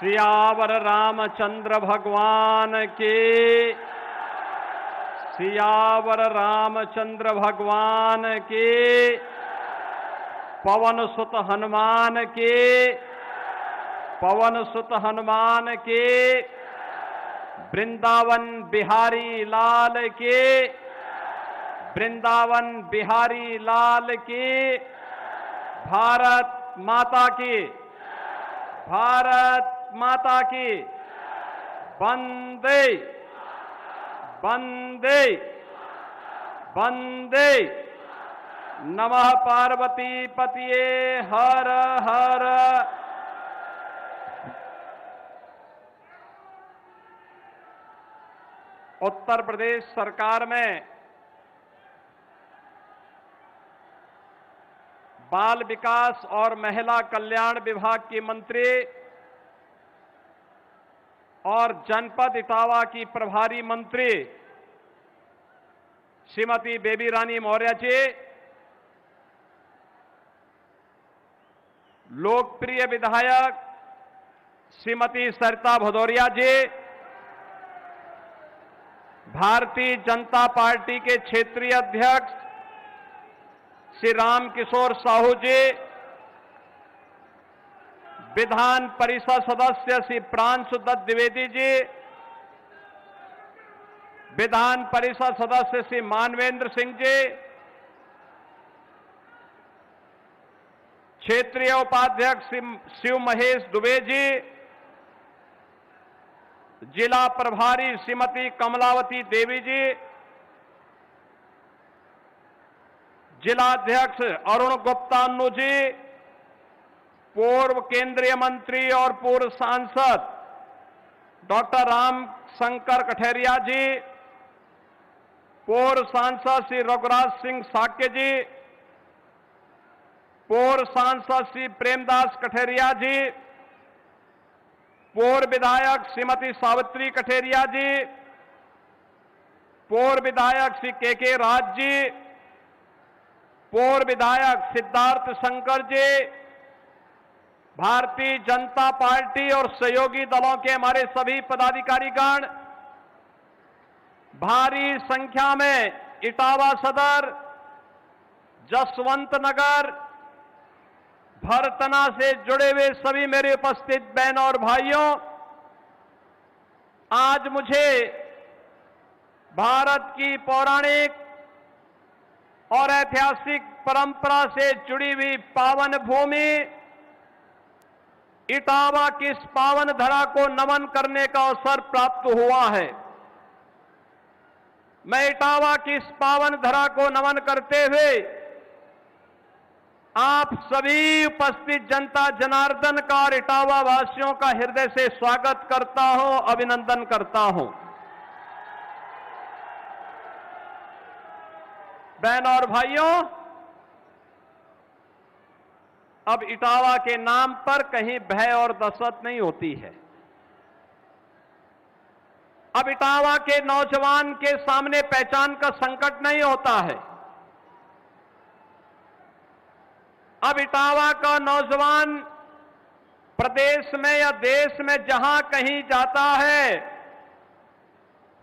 सियावर रामचंद्र भगवान की, सियावर रामचंद्र भगवान की, पवन सुत हनुमान की, पवन सुत हनुमान की, वृंदावन बिहारी लाल की, वृंदावन बिहारी लाल की, भारत माता की, भारत माता की, वंदे वंदे वंदे, नमः पार्वती पतिये हर हर। उत्तर प्रदेश सरकार में बाल विकास और महिला कल्याण विभाग की मंत्री और जनपद इटावा की प्रभारी मंत्री श्रीमती बेबी रानी मौर्य जी, लोकप्रिय विधायक श्रीमती सरिता भदौरिया जी, भारतीय जनता पार्टी के क्षेत्रीय अध्यक्ष श्री राम किशोर साहू जी, विधान परिषद सदस्य श्री प्रांशु दत्त द्विवेदी जी, विधान परिषद सदस्य श्री मानवेंद्र सिंह जी, क्षेत्रीय उपाध्यक्ष श्री शिव महेश दुबे जी, जिला प्रभारी श्रीमती कमलावती देवी जी, जिलाध्यक्ष अरुण गुप्तानु जी, पूर्व केंद्रीय मंत्री और पूर्व सांसद डॉक्टर राम शंकर कठेरिया जी, पूर्व सांसद श्री रघुराज सिंह साक्य जी, पूर्व सांसद श्री प्रेमदास कठेरिया जी, पूर्व विधायक श्रीमती सावित्री कठेरिया जी, पूर्व विधायक श्री के राज जी, पूर्व विधायक सिद्धार्थ शंकर जी, भारतीय जनता पार्टी और सहयोगी दलों के हमारे सभी पदाधिकारीगण, भारी संख्या में इटावा सदर, जसवंत नगर, भरतना से जुड़े हुए सभी मेरे उपस्थित बहनों और भाइयों, आज मुझे भारत की पौराणिक और ऐतिहासिक परंपरा से जुड़ी हुई पावन भूमि इटावा की इस पावन धरा को नमन करने का अवसर प्राप्त हुआ है। मैं इटावा की इस पावन धरा को नमन करते हुए आप सभी उपस्थित जनता जनार्दन का और इटावा वासियों का हृदय से स्वागत करता हूं, अभिनंदन करता हूं। बहनों और भाइयों, अब इटावा के नाम पर कहीं भय और दहशत नहीं होती है। अब इटावा के नौजवान के सामने पहचान का संकट नहीं होता है। अब इटावा का नौजवान प्रदेश में या देश में जहां कहीं जाता है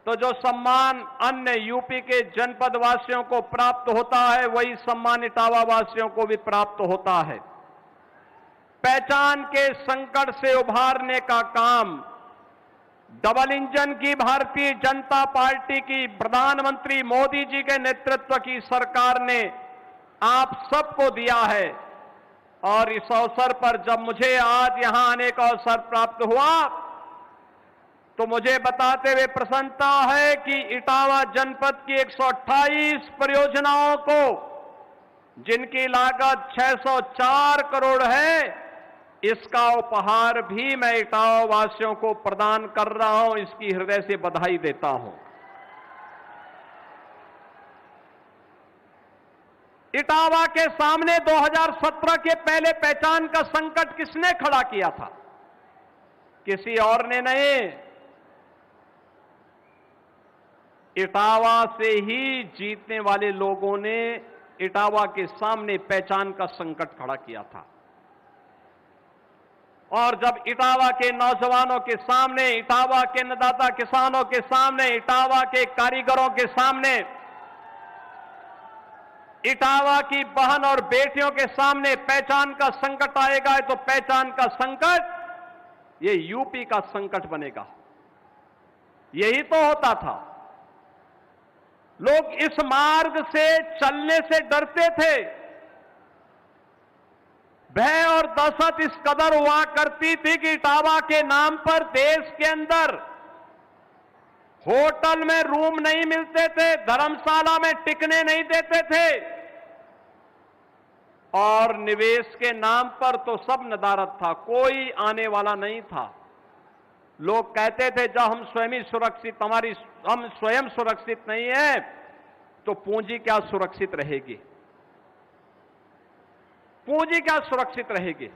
तो जो सम्मान अन्य यूपी के जनपद वासियों को प्राप्त होता है, वही सम्मान इटावा वासियों को भी प्राप्त होता है। पहचान के संकट से उभारने का काम डबल इंजन की भारतीय जनता पार्टी की प्रधानमंत्री मोदी जी के नेतृत्व की सरकार ने आप सबको दिया है। और इस अवसर पर जब मुझे आज यहां आने का अवसर प्राप्त हुआ तो मुझे बताते हुए प्रसन्नता है कि इटावा जनपद की 128 परियोजनाओं को, जिनकी लागत 604 करोड़ है, इसका उपहार भी मैं इटावा वासियों को प्रदान कर रहा हूं। इसकी हृदय से बधाई देता हूं। इटावा के सामने 2017 के पहले पहचान का संकट किसने खड़ा किया था? किसी और ने नहीं, इटावा से ही जीतने वाले लोगों ने इटावा के सामने पहचान का संकट खड़ा किया था। और जब इटावा के नौजवानों के सामने, इटावा के अन्नदाता किसानों के सामने, इटावा के कारीगरों के सामने, इटावा की बहन और बेटियों के सामने पहचान का संकट आएगा, तो पहचान का संकट ये यूपी का संकट बनेगा। यही तो होता था। लोग इस मार्ग से चलने से डरते थे। भय और दहशत इस कदर हुआ करती थी कि इटावा के नाम पर देश के अंदर होटल में रूम नहीं मिलते थे, धर्मशाला में टिकने नहीं देते थे, और निवेश के नाम पर तो सब नदारत था, कोई आने वाला नहीं था। लोग कहते थे जब हम स्वयं ही सुरक्षित, हम स्वयं सुरक्षित नहीं है तो पूंजी क्या सुरक्षित रहेगी, पूंजी क्या सुरक्षित रहेगी।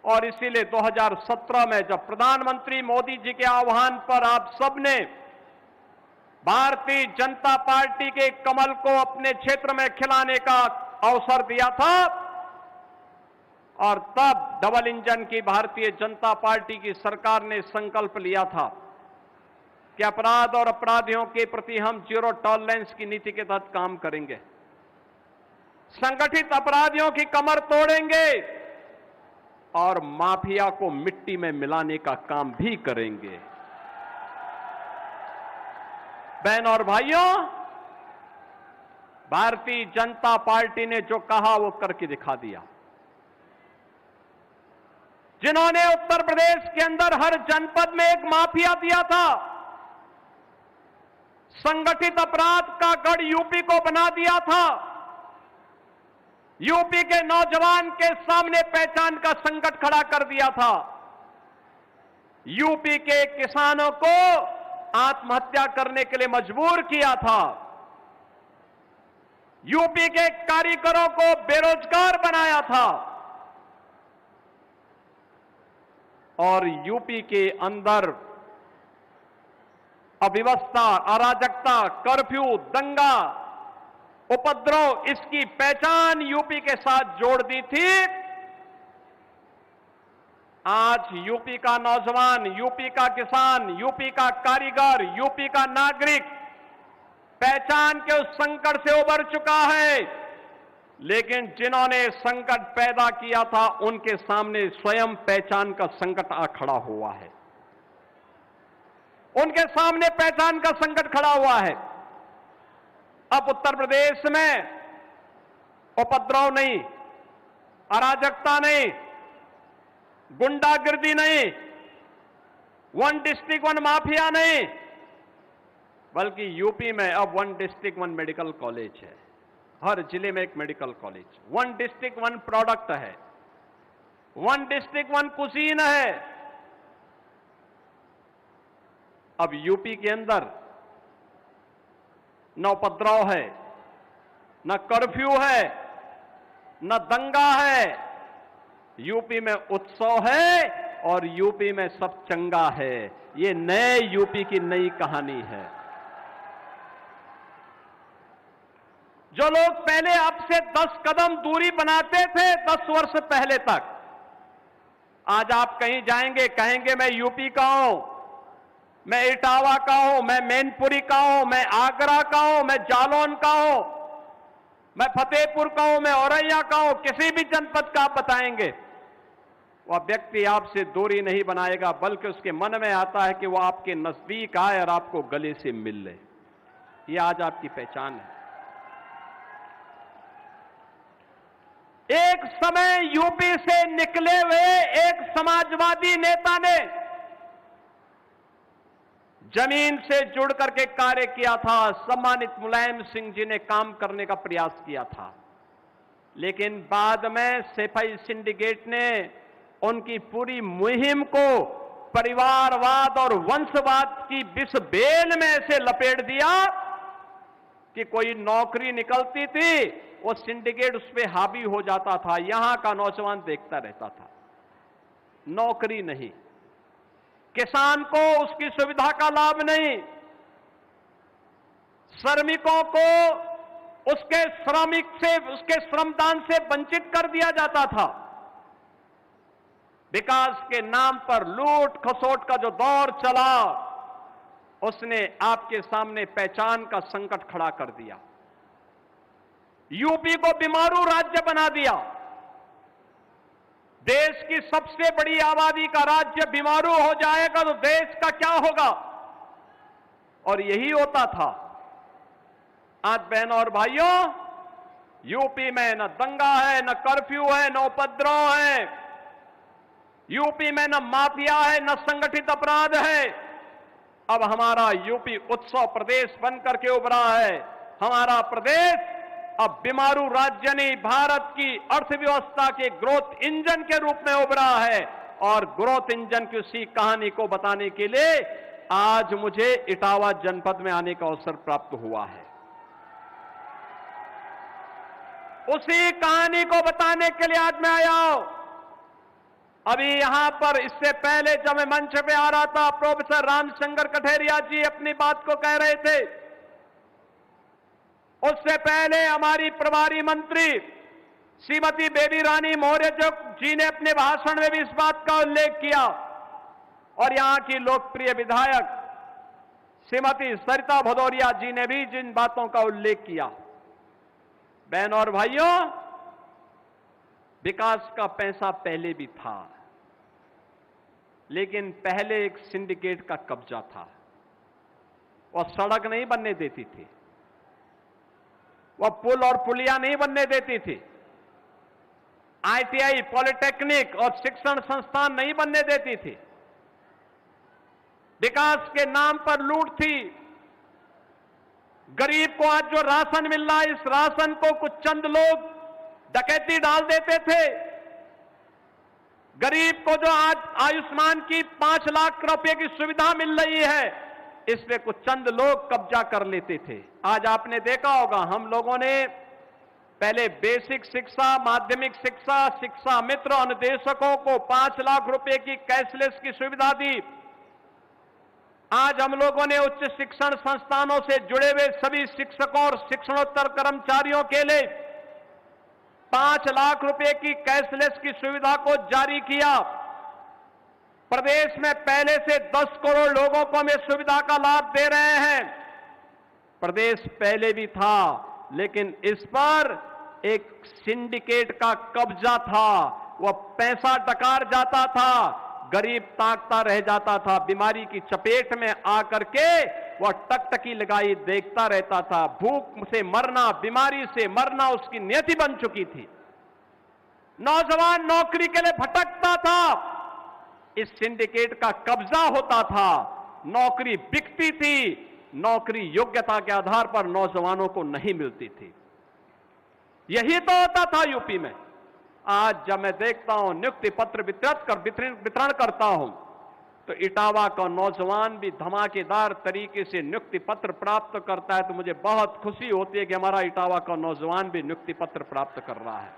और इसीलिए 2017 में जब प्रधानमंत्री मोदी जी के आह्वान पर आप सबने भारतीय जनता पार्टी के कमल को अपने क्षेत्र में खिलाने का अवसर दिया था, और तब डबल इंजन की भारतीय जनता पार्टी की सरकार ने संकल्प लिया था कि अपराध और अपराधियों के प्रति हम जीरो टॉलरेंस की नीति के तहत काम करेंगे, संगठित अपराधियों की कमर तोड़ेंगे और माफिया को मिट्टी में मिलाने का काम भी करेंगे। बहन और भाइयों, भारतीय जनता पार्टी ने जो कहा वो करके दिखा दिया। जिन्होंने उत्तर प्रदेश के अंदर हर जनपद में एक माफिया दिया था, संगठित अपराध का गढ़ यूपी को बना दिया था, यूपी के नौजवान के सामने पहचान का संकट खड़ा कर दिया था, यूपी के किसानों को आत्महत्या करने के लिए मजबूर किया था, यूपी के कारीगरों को बेरोजगार बनाया था, और यूपी के अंदर अव्यवस्था, अराजकता, कर्फ्यू, दंगा, उपद्रव, इसकी पहचान यूपी के साथ जोड़ दी थी। आज यूपी का नौजवान, यूपी का किसान, यूपी का कारीगर, यूपी का नागरिक पहचान के उस संकट से उबर चुका है, लेकिन जिन्होंने संकट पैदा किया था उनके सामने स्वयं पहचान का संकट आ खड़ा हुआ है, उनके सामने पहचान का संकट खड़ा हुआ है। अब उत्तर प्रदेश में उपद्रव नहीं, अराजकता नहीं, गुंडागिर्दी नहीं, वन डिस्ट्रिक्ट वन माफिया नहीं, बल्कि यूपी में अब one district one medical college है, हर जिले में एक medical college, one district one product है, वन डिस्ट्रिक्ट वन कुजीन है। अब यूपी के अंदर न उपद्रव है, न कर्फ्यू है, न दंगा है, यूपी में उत्सव है और यूपी में सब चंगा है। ये नए यूपी की नई कहानी है। जो लोग पहले आपसे 10 कदम दूरी बनाते थे 10 वर्ष पहले तक, आज आप कहीं जाएंगे कहेंगे मैं यूपी का हूं, मैं इटावा का हूं, मैं मैनपुरी का हूं, मैं आगरा का हूं, मैं जालौन का हूं, मैं फतेहपुर का हूं, मैं औरैया का हूं, किसी भी जनपद का आप बताएंगे, वह व्यक्ति आपसे दूरी नहीं बनाएगा, बल्कि उसके मन में आता है कि वह आपके नजदीक आए और आपको गले से मिल ले। यह आज आपकी पहचान है। एक समय यूपी से निकले हुए एक समाजवादी नेता ने जमीन से जुड़ करके कार्य किया था, सम्मानित मुलायम सिंह जी ने काम करने का प्रयास किया था, लेकिन बाद में सेफई सिंडिकेट ने उनकी पूरी मुहिम को परिवारवाद और वंशवाद की विष बेल में ऐसे लपेट दिया कि कोई नौकरी निकलती थी वो सिंडिकेट उस पर हावी हो जाता था। यहां का नौजवान देखता रहता था, नौकरी नहीं, किसान को उसकी सुविधा का लाभ नहीं, श्रमिकों को उसके श्रमिक से, उसके श्रमदान से वंचित कर दिया जाता था। विकास के नाम पर लूट खसोट का जो दौर चला, उसने आपके सामने पहचान का संकट खड़ा कर दिया। यूपी को बीमारू राज्य बना दिया। देश की सबसे बड़ी आबादी का राज्य बीमारू हो जाएगा तो देश का क्या होगा? और यही होता था। आज बहनों और भाइयों, यूपी में न दंगा है, न कर्फ्यू है, न उपद्रव है। यूपी में न माफिया है, न संगठित अपराध है। अब हमारा यूपी उत्सव प्रदेश बनकर के उभरा है। हमारा प्रदेश अब बीमारू राज्य नहीं, भारत की अर्थव्यवस्था के ग्रोथ इंजन के रूप में उभरा है। और ग्रोथ इंजन की उसी कहानी को बताने के लिए आज मुझे इटावा जनपद में आने का अवसर प्राप्त हुआ है। उसी कहानी को बताने के लिए आज मैं आया हूं। अभी यहां पर इससे पहले जब मैं मंच पे आ रहा था, प्रोफेसर रामशंकर कठेरिया जी अपनी बात को कह रहे थे। उससे पहले हमारी प्रभारी मंत्री श्रीमती बेबी रानी मौर्य जी ने अपने भाषण में भी इस बात का उल्लेख किया। और यहां की लोकप्रिय विधायक श्रीमती सरिता भदौरिया जी ने भी जिन बातों का उल्लेख किया। बहनों और भाइयों, विकास का पैसा पहले भी था, लेकिन पहले एक सिंडिकेट का कब्जा था। वह सड़क नहीं बनने देती थी, वह पुल और पुलिया नहीं बनने देती थी, आईटीआई, पॉलिटेक्निक और शिक्षण संस्थान नहीं बनने देती थी। विकास के नाम पर लूट थी। गरीब को आज जो राशन मिल रहा है, इस राशन को कुछ चंद लोग डकैती डाल देते थे। गरीब को जो आज आयुष्मान की 5 लाख रुपए की सुविधा मिल रही है, इस पे कुछ चंद लोग कब्जा कर लेते थे। आज आपने देखा होगा, हम लोगों ने पहले बेसिक शिक्षा, माध्यमिक शिक्षा, शिक्षा मित्र अनुदेशकों को 5 लाख रुपए की कैशलेस की सुविधा दी। आज हम लोगों ने उच्च शिक्षण संस्थानों से जुड़े हुए सभी शिक्षकों और शिक्षणोत्तर कर्मचारियों के लिए 5 लाख रुपए की कैशलेस की सुविधा को जारी किया। प्रदेश में पहले से 10 करोड़ लोगों को हम इस सुविधा का लाभ दे रहे हैं। प्रदेश पहले भी था, लेकिन इस पर एक सिंडिकेट का कब्जा था। वह पैसा डकार जाता था, गरीब ताकता रह जाता था। बीमारी की चपेट में आकर के वह टकटकी लगाई देखता रहता था। भूख से मरना, बीमारी से मरना उसकी नियति बन चुकी थी। नौजवान नौकरी के लिए भटकता था, इस सिंडिकेट का कब्जा होता था। नौकरी बिकती थी, नौकरी योग्यता के आधार पर नौजवानों को नहीं मिलती थी। यही तो होता था यूपी में। आज जब मैं देखता हूं, नियुक्ति पत्र वितरण करता हूं, तो इटावा का नौजवान भी धमाकेदार तरीके से नियुक्ति पत्र प्राप्त करता है, तो मुझे बहुत खुशी होती है कि हमारा इटावा का नौजवान भी नियुक्ति पत्र प्राप्त कर रहा है।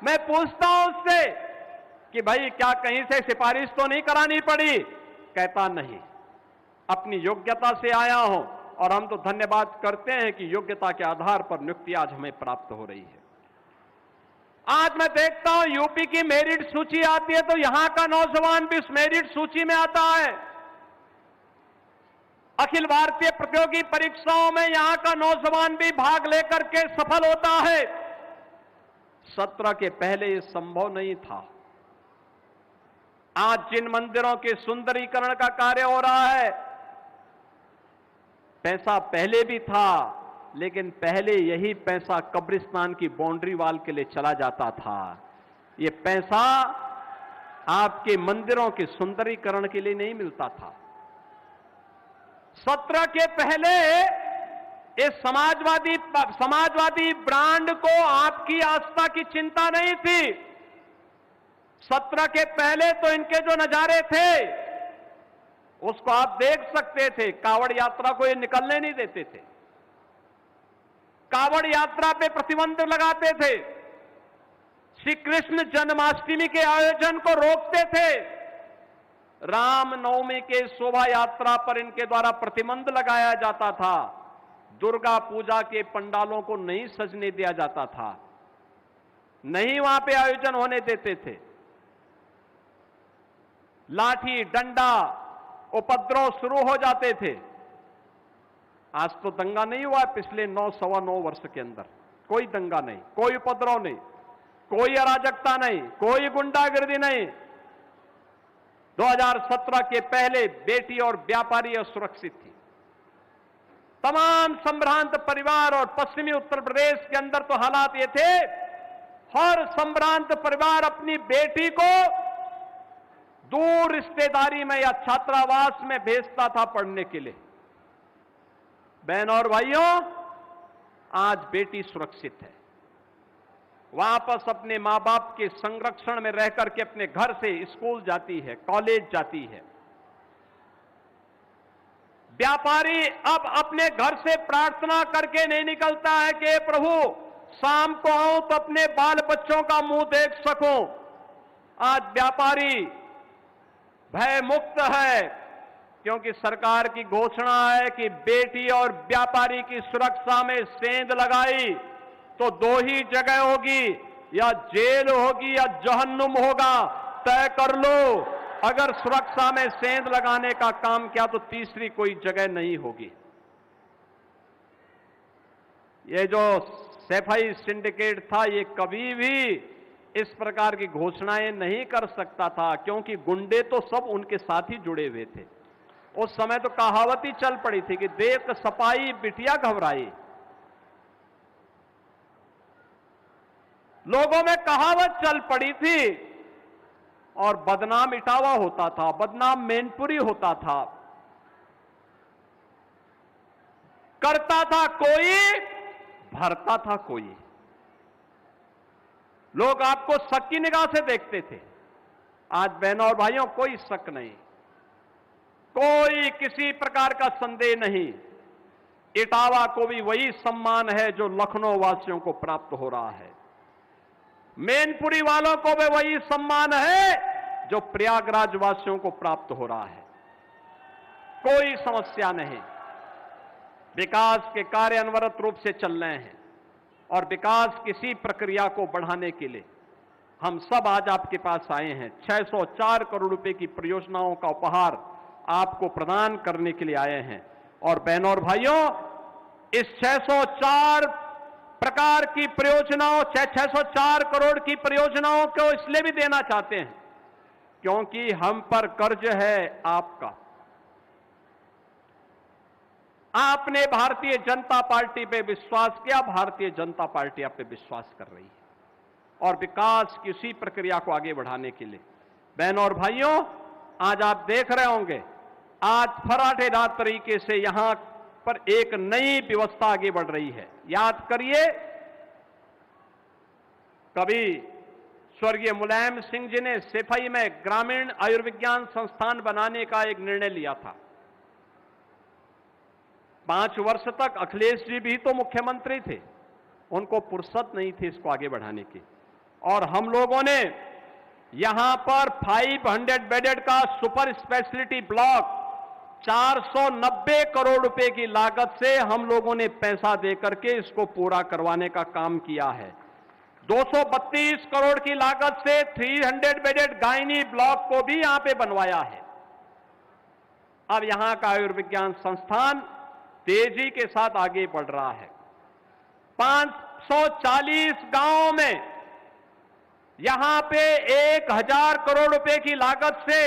मैं पूछता हूं उससे कि भाई क्या कहीं से सिफारिश तो नहीं करानी पड़ी? कहता नहीं, अपनी योग्यता से आया हूं। और हम तो धन्यवाद करते हैं कि योग्यता के आधार पर नियुक्ति आज हमें प्राप्त हो रही है। आज मैं देखता हूं यूपी की मेरिट सूची आती है, तो यहां का नौजवान भी उस मेरिट सूची में आता है। अखिल भारतीय प्रतियोगी परीक्षाओं में यहां का नौजवान भी भाग लेकर के सफल होता है। 17 के पहले यह संभव नहीं था। आज जिन मंदिरों के सुंदरीकरण का कार्य हो रहा है, पैसा पहले भी था, लेकिन पहले यही पैसा कब्रिस्तान की बाउंड्री वाल के लिए चला जाता था। यह पैसा आपके मंदिरों के सुंदरीकरण के लिए नहीं मिलता था। 17 के पहले इस समाजवादी ब्रांड को आपकी आस्था की चिंता नहीं थी। 17 के पहले तो इनके जो नजारे थे उसको आप देख सकते थे। कावड़ यात्रा को ये निकलने नहीं देते थे, कावड़ यात्रा पे प्रतिबंध लगाते थे, श्री कृष्ण जन्माष्टमी के आयोजन को रोकते थे, रामनवमी के शोभा यात्रा पर इनके द्वारा प्रतिबंध लगाया जाता था, दुर्गा पूजा के पंडालों को नहीं सजने दिया जाता था, नहीं वहां पे आयोजन होने देते थे। लाठी डंडा उपद्रव शुरू हो जाते थे। आज तो दंगा नहीं हुआ पिछले 9-9.25 वर्ष के अंदर। कोई दंगा नहीं, कोई उपद्रव नहीं, कोई अराजकता नहीं, कोई गुंडागिर्दी नहीं। 2017 के पहले बेटी और व्यापारी असुरक्षित थी। तमाम संभ्रांत परिवार और पश्चिमी उत्तर प्रदेश के अंदर तो हालात ये थे, हर संभ्रांत परिवार अपनी बेटी को दूर रिश्तेदारी में या छात्रावास में भेजता था पढ़ने के लिए। बहन और भाइयों, आज बेटी सुरक्षित है, वापस अपने मां बाप के संरक्षण में रह करके अपने घर से स्कूल जाती है, कॉलेज जाती है। व्यापारी अब अपने घर से प्रार्थना करके नहीं निकलता है कि प्रभु शाम को आऊं तो अपने बाल बच्चों का मुंह देख सकूं। आज व्यापारी भय मुक्त है, क्योंकि सरकार की घोषणा है कि बेटी और व्यापारी की सुरक्षा में सेंध लगाई तो 2 ही जगह होगी, या जेल होगी या जहन्नुम होगा, तय कर लो। अगर सुरक्षा में सेंध लगाने का काम किया तो तीसरी कोई जगह नहीं होगी। ये जो सैफई सिंडिकेट था, ये कभी भी इस प्रकार की घोषणाएं नहीं कर सकता था, क्योंकि गुंडे तो सब उनके साथ ही जुड़े हुए थे। उस समय तो कहावत ही चल पड़ी थी कि देख सपाई बिटिया घबराई। लोगों में कहावत चल पड़ी थी और बदनाम इटावा होता था, बदनाम मैनपुरी होता था। करता था कोई, भरता था कोई। लोग आपको शक की निगाह से देखते थे। आज बहनों और भाइयों, कोई शक नहीं, कोई किसी प्रकार का संदेह नहीं। इटावा को भी वही सम्मान है जो लखनऊ वासियों को प्राप्त हो रहा है। मैनपुरी वालों को भी वही सम्मान है जो प्रयागराज वासियों को प्राप्त हो रहा है। कोई समस्या नहीं। विकास के कार्य अनवरत रूप से चल रहे हैं और विकास किसी प्रक्रिया को बढ़ाने के लिए हम सब आज आपके पास आए हैं। 604 करोड़ रुपए की परियोजनाओं का उपहार आपको प्रदान करने के लिए आए हैं। और बहनों और भाइयों, इस 604 प्रकार की परियोजनाओं, 604 करोड़ की परियोजनाओं को इसलिए भी देना चाहते हैं क्योंकि हम पर कर्ज है आपका। आपने भारतीय जनता पार्टी पे विश्वास किया, भारतीय जनता पार्टी आप पे विश्वास कर रही है और विकास की उसी प्रक्रिया को आगे बढ़ाने के लिए। बहनों और भाइयों, आज आप देख रहे होंगे, आज फराटेदार तरीके से यहां पर एक नई व्यवस्था आगे बढ़ रही है। याद करिए, कभी स्वर्गीय मुलायम सिंह जी ने सैफई में ग्रामीण आयुर्विज्ञान संस्थान बनाने का एक निर्णय लिया था। 5 वर्ष तक अखिलेश जी भी तो मुख्यमंत्री थे, उनको फुर्सत नहीं थी इसको आगे बढ़ाने की। और हम लोगों ने यहां पर 500 बेडेड का सुपर स्पेशलिटी ब्लॉक 490 करोड़ रुपए की लागत से हम लोगों ने पैसा देकर के इसको पूरा करवाने का काम किया है। 232 करोड़ की लागत से 300 बेडेड गायनी ब्लॉक को भी यहां पे बनवाया है। अब यहां का आयुर्विज्ञान संस्थान तेजी के साथ आगे बढ़ रहा है। 540 गांवों में यहां पे 1000 करोड़ रुपए की लागत से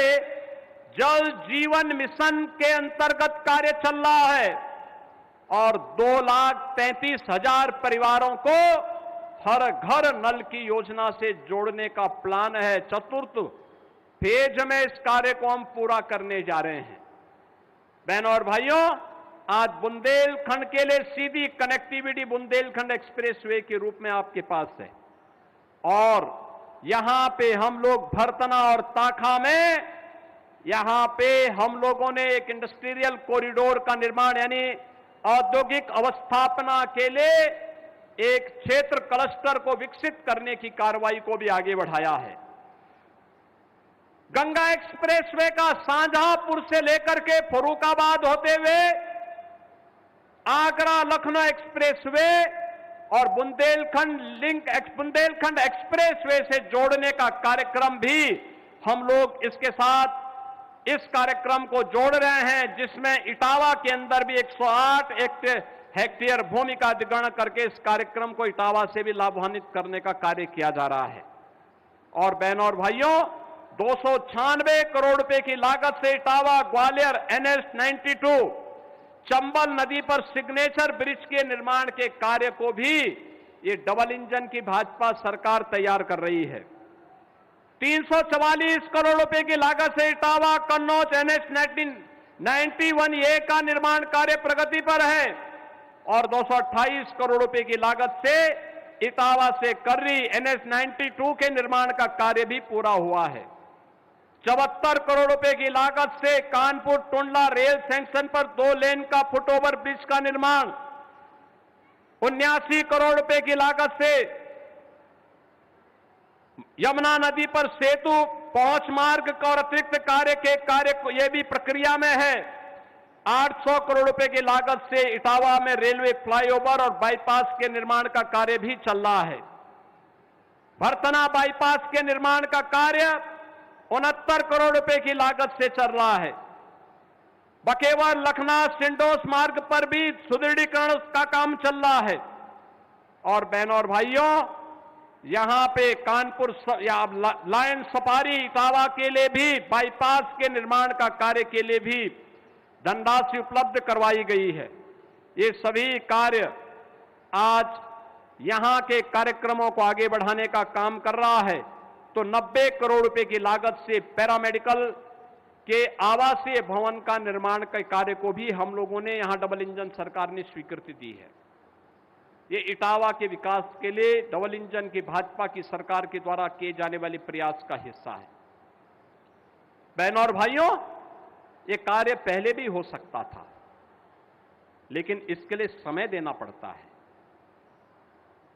जल जीवन मिशन के अंतर्गत कार्य चल रहा है और 2,33,000 परिवारों को हर घर नल की योजना से जोड़ने का प्लान है। 4th फेज में इस कार्य को हम पूरा करने जा रहे हैं। बहनों और भाइयों, आज बुंदेलखंड के लिए सीधी कनेक्टिविटी बुंदेलखंड एक्सप्रेसवे के रूप में आपके पास है और यहां पे हम लोग भरतना और ताखा में यहां पे हम लोगों ने एक इंडस्ट्रियल कॉरिडोर का निर्माण यानी औद्योगिक अवस्थापना के लिए एक क्षेत्र क्लस्टर को विकसित करने की कार्रवाई को भी आगे बढ़ाया है। गंगा एक्सप्रेसवे का शाहजहांपुर से लेकर के फर्रुखाबाद होते हुए आगरा लखनऊ एक्सप्रेसवे और बुंदेलखंड एक्सप्रेसवे से जोड़ने का कार्यक्रम भी हम लोग इसके साथ इस कार्यक्रम को जोड़ रहे हैं, जिसमें इटावा के अंदर भी 108 हेक्टेयर भूमि का अधिग्रहण करके इस कार्यक्रम को इटावा से भी लाभान्वित करने का कार्य किया जा रहा है। और बहनों और भाइयों, 296 करोड़ रुपए की लागत से इटावा ग्वालियर NH 92 चंबल नदी पर सिग्नेचर ब्रिज के निर्माण के कार्य को भी ये डबल इंजन की भाजपा सरकार तैयार कर रही है। 344 करोड़ रुपए की लागत से इटावा कन्नौज NH 91A का निर्माण कार्य प्रगति पर है और 228 करोड़ रुपए की लागत से इटावा से कर्री NH 92 के निर्माण का कार्य भी पूरा हुआ है। 74 करोड़ रुपए की लागत से कानपुर टुंडला रेल सेक्शन पर 2 लेन का फुटओवर ब्रिज का निर्माण, 79 करोड़ रुपए की लागत से यमुना नदी पर सेतु पहुंच मार्ग का और अतिरिक्त कार्य को यह भी प्रक्रिया में है। 800 करोड़ रुपए की लागत से इटावा में रेलवे फ्लाईओवर और बाईपास के निर्माण का कार्य भी चल रहा है। भरतना बाईपास के निर्माण का कार्य 69 करोड़ रुपए की लागत से चल रहा है। बकेवर लखना सिंडोस मार्ग पर भी सुदृढ़ीकरण का काम चल रहा है। और बहनों और भाइयों, यहां पे कानपुर या लायन सफारी इटावा के लिए भी बाईपास के निर्माण का कार्य के लिए भी धनराशि उपलब्ध करवाई गई है। ये सभी कार्य आज यहां के कार्यक्रमों को आगे बढ़ाने का काम कर रहा है। तो 90 करोड़ रुपए की लागत से पैरामेडिकल के आवासीय भवन का निर्माण के कार्य को भी हम लोगों ने यहां डबल इंजन सरकार ने स्वीकृति दी है। ये इटावा के विकास के लिए डबल इंजन की भाजपा की सरकार के द्वारा किए जाने वाले प्रयास का हिस्सा है। बहनों और भाइयों, ये कार्य पहले भी हो सकता था, लेकिन इसके लिए समय देना पड़ता है,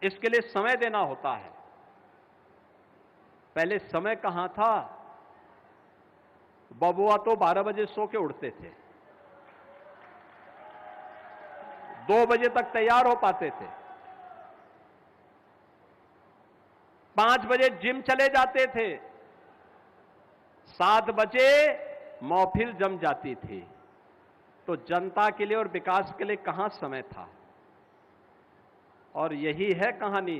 इसके लिए समय देना होता है। पहले समय कहां था? बबुआ तो 12 बजे सो के उठते थे, 2 बजे तक तैयार हो पाते थे, 5 बजे जिम चले जाते थे, 7 बजे महफिल जम जाती थी। तो जनता के लिए और विकास के लिए कहां समय था? और यही है कहानी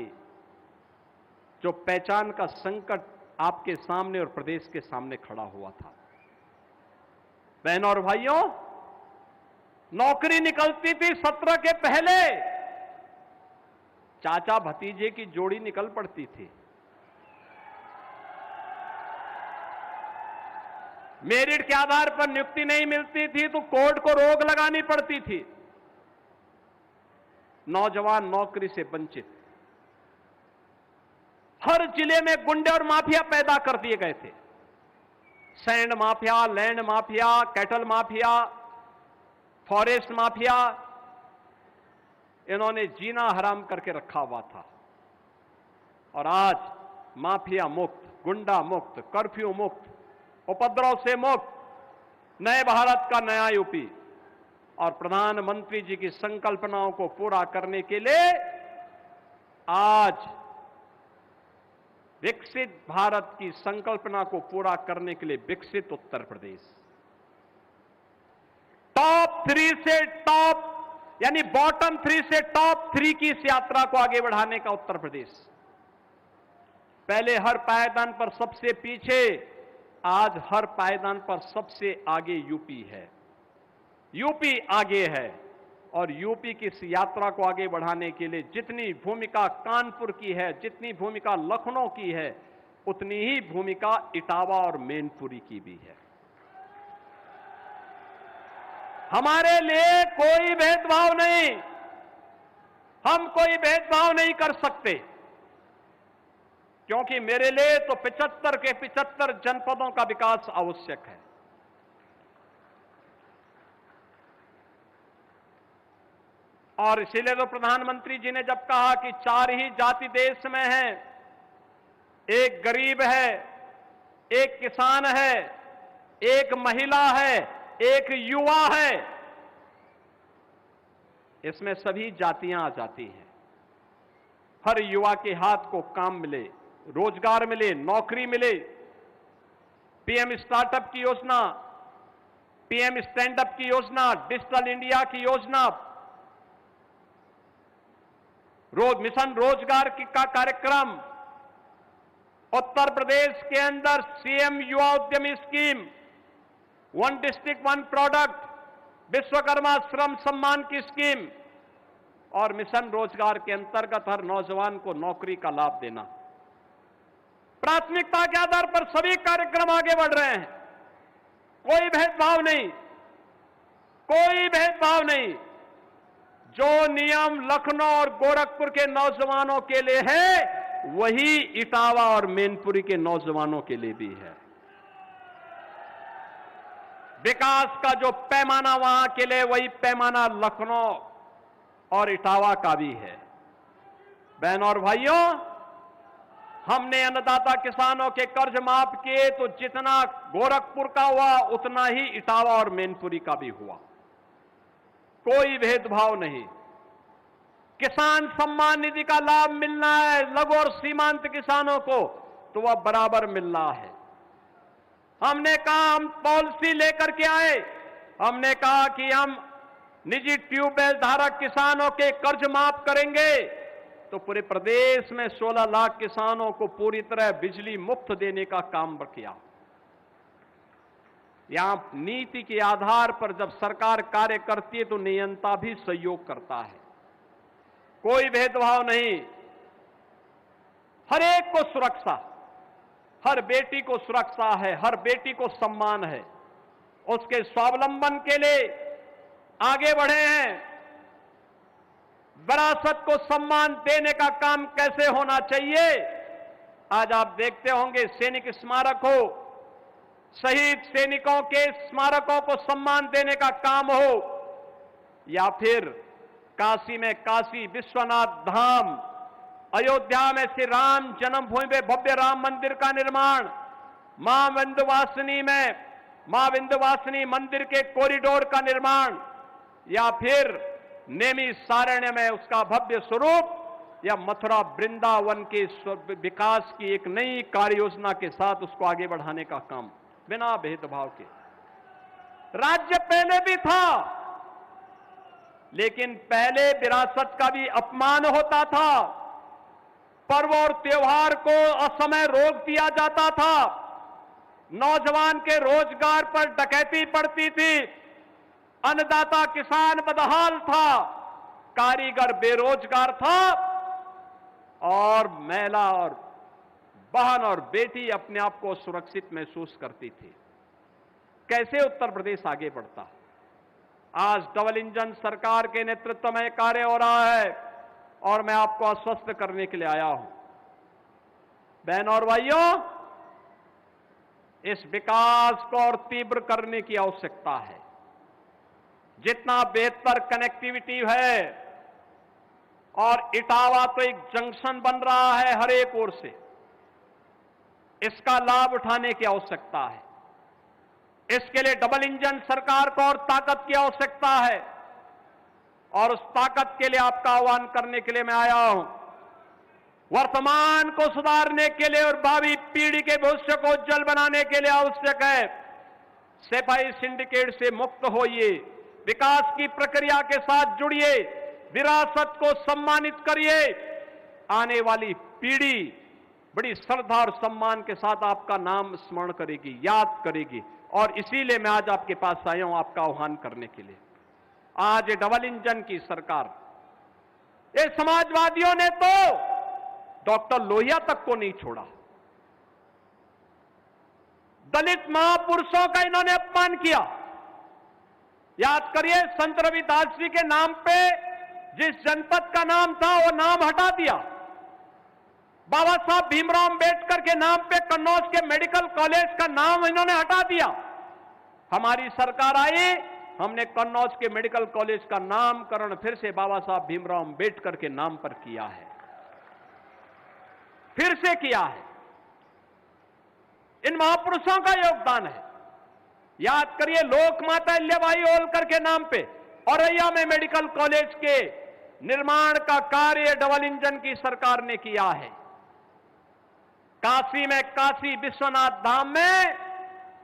जो पहचान का संकट आपके सामने और प्रदेश के सामने खड़ा हुआ था। बहनों और भाइयों, नौकरी निकलती थी 17 के पहले, चाचा भतीजे की जोड़ी निकल पड़ती थी। मेरिट के आधार पर नियुक्ति नहीं मिलती थी तो कोर्ट को रोक लगानी पड़ती थी। नौजवान नौकरी से वंचित। हर जिले में गुंडे और माफिया पैदा कर दिए गए थे। Sand mafia, land mafia, cattle mafia, forest mafia, इन्होंने जीना हराम करके रखा हुआ था। और आज माफिया मुक्त, गुंडा मुक्त, कर्फ्यू मुक्त, उपद्रव से मुक्त नए भारत का नया यूपी और प्रधानमंत्री जी की संकल्पनाओं को पूरा करने के लिए आज विकसित भारत की संकल्पना को पूरा करने के लिए विकसित उत्तर प्रदेश, टॉप 3 से टॉप यानी बॉटम 3 से टॉप 3 की इस यात्रा को आगे बढ़ाने का उत्तर प्रदेश। पहले हर पायदान पर सबसे पीछे, आज हर पायदान पर सबसे आगे यूपी है। यूपी आगे है और यूपी की इस यात्रा को आगे बढ़ाने के लिए जितनी भूमिका कानपुर की है, जितनी भूमिका लखनऊ की है, उतनी ही भूमिका इटावा और मैनपुरी की भी है। हमारे लिए कोई भेदभाव नहीं, हम कोई भेदभाव नहीं कर सकते, क्योंकि मेरे लिए तो 75 के 75 जनपदों का विकास आवश्यक है। और इसीलिए तो प्रधानमंत्री जी ने जब कहा कि 4 ही जाति देश में हैं, एक गरीब है, एक किसान है, एक महिला है, एक युवा है, इसमें सभी जातियां आ जाती हैं। हर युवा के हाथ को काम मिले, रोजगार मिले, नौकरी मिले। पीएम स्टार्टअप की योजना पीएम स्टैंड अप की योजना, डिजिटल इंडिया की योजना, मिशन रोजगार का कार्यक्रम, उत्तर प्रदेश के अंदर सीएम युवा उद्यमी scheme, one district one product, Vishwakarma श्रम सम्मान की स्कीम और मिशन रोजगार के अंतर्गत हर नौजवान को नौकरी का लाभ देना। प्राथमिकता के आधार पर सभी कार्यक्रम आगे बढ़ रहे हैं। कोई भेदभाव नहीं, कोई भेदभाव नहीं। जो नियम लखनऊ और गोरखपुर के नौजवानों के लिए है, वही इटावा और मैनपुरी के नौजवानों के लिए भी है। विकास का जो पैमाना वहां के लिए, वही पैमाना लखनऊ और इटावा का भी है। बहनों और भाइयों, हमने अन्नदाता किसानों के कर्ज माफ किए तो जितना गोरखपुर का हुआ उतना ही इटावा और मैनपुरी का भी हुआ। कोई भेदभाव नहीं। किसान सम्मान निधि का लाभ मिलना है लघु और सीमांत किसानों को, तो वह बराबर मिलना है। हमने कहा हम पॉलिसी लेकर के आए, हमने कहा कि हम निजी ट्यूबवेल धारक किसानों के कर्ज माफ करेंगे, तो पूरे प्रदेश में 16 लाख किसानों को पूरी तरह बिजली मुफ्त देने का काम किया। यहां नीति के आधार पर जब सरकार कार्य करती है तो नियंता भी सहयोग करता है। कोई भेदभाव नहीं। हर एक को सुरक्षा, हर बेटी को सुरक्षा है, हर बेटी को सम्मान है। उसके स्वावलंबन के लिए आगे बढ़े हैं। विरासत को सम्मान देने का काम कैसे होना चाहिए, आज आप देखते होंगे। सैनिक स्मारक हो, शहीद सैनिकों के स्मारकों को सम्मान देने का काम हो, या फिर काशी में काशी विश्वनाथ धाम, अयोध्या में श्री राम जन्मभूमि में भव्य राम मंदिर का निर्माण, मां विंध्यवासिनी में मां विंध्यवासिनी मंदिर के कॉरिडोर का निर्माण, या फिर नेमी सारण्य में उसका भव्य स्वरूप, या मथुरा वृंदावन के विकास की एक नई कार्य योजना के साथ उसको आगे बढ़ाने का काम बिना भेदभाव के। राज्य पहले भी था, लेकिन पहले विरासत का भी अपमान होता था। पर्व और त्योहार को असमय रोक दिया जाता था। नौजवान के रोजगार पर डकैती पड़ती थी। अन्नदाता किसान बदहाल था, कारीगर बेरोजगार था, और महिला और बहन और बेटी अपने आप को सुरक्षित महसूस करती थी। कैसे उत्तर प्रदेश आगे बढ़ता? आज डबल इंजन सरकार के नेतृत्व में कार्य हो रहा है और मैं आपको आश्वस्त करने के लिए आया हूं। बहनों और भाइयों, इस विकास को और तीव्र करने की आवश्यकता है। जितना बेहतर कनेक्टिविटी है, और इटावा तो एक जंक्शन बन रहा है हर एक ओर से, इसका लाभ उठाने की आवश्यकता है। इसके लिए डबल इंजन सरकार को और ताकत की आवश्यकता है, और उस ताकत के लिए आपका आह्वान करने के लिए मैं आया हूं। वर्तमान को सुधारने के लिए और भावी पीढ़ी के भविष्य को उज्जवल बनाने के लिए आवश्यक है सफाई सिंडिकेट से मुक्त होइए, विकास की प्रक्रिया के साथ जुड़िए, विरासत को सम्मानित करिए। आने वाली पीढ़ी बड़ी श्रद्धा और सम्मान के साथ आपका नाम स्मरण करेगी, याद करेगी, और इसीलिए मैं आज आपके पास आया हूं आपका आह्वान करने के लिए। आज ये डबल इंजन की सरकार, ये समाजवादियों ने तो डॉक्टर लोहिया तक को नहीं छोड़ा। दलित महापुरुषों का इन्होंने अपमान किया। याद करिए, संत रविदास जी के नाम पे जिस जनपद का नाम था वो नाम हटा दिया। बाबा साहब भीमराव अंबेडकर के नाम पे कन्नौज के मेडिकल कॉलेज का नाम इन्होंने हटा दिया। हमारी सरकार आई, हमने कन्नौज के मेडिकल कॉलेज का नामकरण फिर से बाबा साहब भीमराव अंबेडकर के नाम पर किया है, फिर से किया है। इन महापुरुषों का योगदान है। याद करिए, लोक माता अहिल्याबाई होलकर के नाम पे औरैया में मेडिकल कॉलेज के निर्माण का कार्य डबल इंजन की सरकार ने किया है। काशी में काशी विश्वनाथ धाम में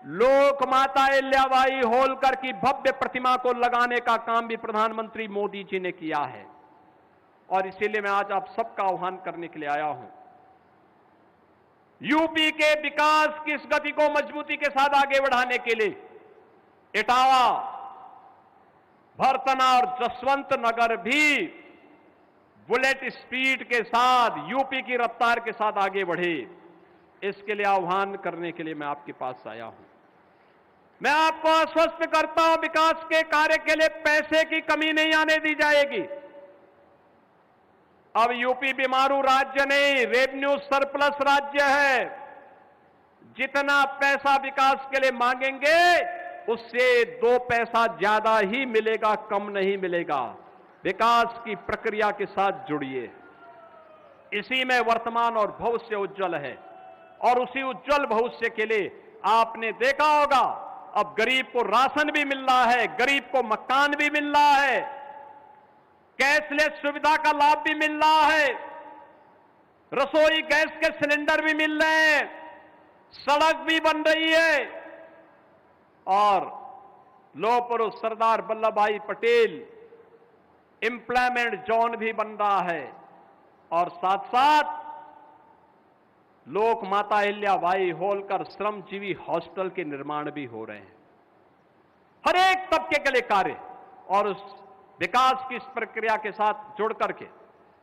लोक माता अहिल्याबाई होलकर की भव्य प्रतिमा को लगाने का काम भी प्रधानमंत्री मोदी जी ने किया है। और इसीलिए मैं आज आप सबका आह्वान करने के लिए आया हूं। यूपी के विकास की इस गति को मजबूती के साथ आगे बढ़ाने के लिए इटावा, भरतना और जसवंत नगर भी बुलेट स्पीड के साथ, यूपी की रफ्तार के साथ आगे बढ़े, इसके लिए आह्वान करने के लिए मैं आपके पास आया हूं। मैं आपको आश्वस्त करता हूं, विकास के कार्य के लिए पैसे की कमी नहीं आने दी जाएगी। अब यूपी बीमारू राज्य नहीं, रेवेन्यू सरप्लस राज्य है। जितना पैसा विकास के लिए मांगेंगे उससे 2 पैसा ज्यादा ही मिलेगा, कम नहीं मिलेगा। विकास की प्रक्रिया के साथ जुड़िए, इसी में वर्तमान और भविष्य उज्जवल है। और उसी उज्जवल भविष्य के लिए आपने देखा होगा, अब गरीब को राशन भी मिल रहा है, गरीब को मकान भी मिल रहा है, कैशलेस सुविधा का लाभ भी मिल रहा है, रसोई गैस के सिलेंडर भी मिल रहे हैं, सड़क भी बन रही है और लौह पुरुष सरदार वल्लभ भाई पटेल एम्प्लॉयमेंट जोन भी बन रहा है। और साथ साथ लोक माता अहिल्याबाई होलकर श्रमजीवी हॉस्टल के निर्माण भी हो रहे हैं। हर एक तबके के लिए कार्य और उस विकास की इस प्रक्रिया के साथ जुड़ करके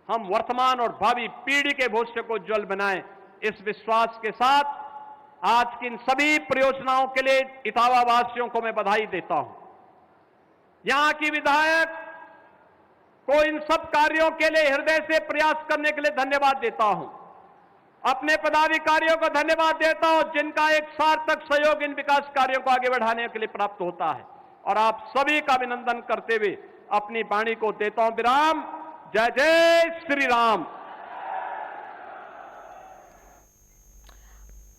हम वर्तमान और भावी पीढ़ी के भविष्य को उज्जवल बनाएं, इस विश्वास के साथ आज की इन सभी परियोजनाओं के लिए इटावा वासियों को मैं बधाई देता हूं। यहां की विधायक को इन सब कार्यों के लिए हृदय से प्रयास करने के लिए धन्यवाद देता हूं। अपने पदाधिकारियों को धन्यवाद देता हूं जिनका एक सार्थक सहयोग इन विकास कार्यों को आगे बढ़ाने के लिए प्राप्त होता है। और आप सभी का अभिनंदन करते हुए अपनी वाणी को देता हूं विराम। जय जय श्री राम।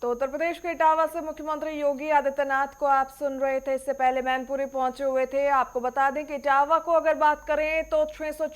तो उत्तर प्रदेश के इटावा से मुख्यमंत्री योगी आदित्यनाथ को आप सुन रहे थे। इससे पहले मैनपुरी पहुंचे हुए थे। आपको बता दें कि इटावा को अगर बात करें तो 604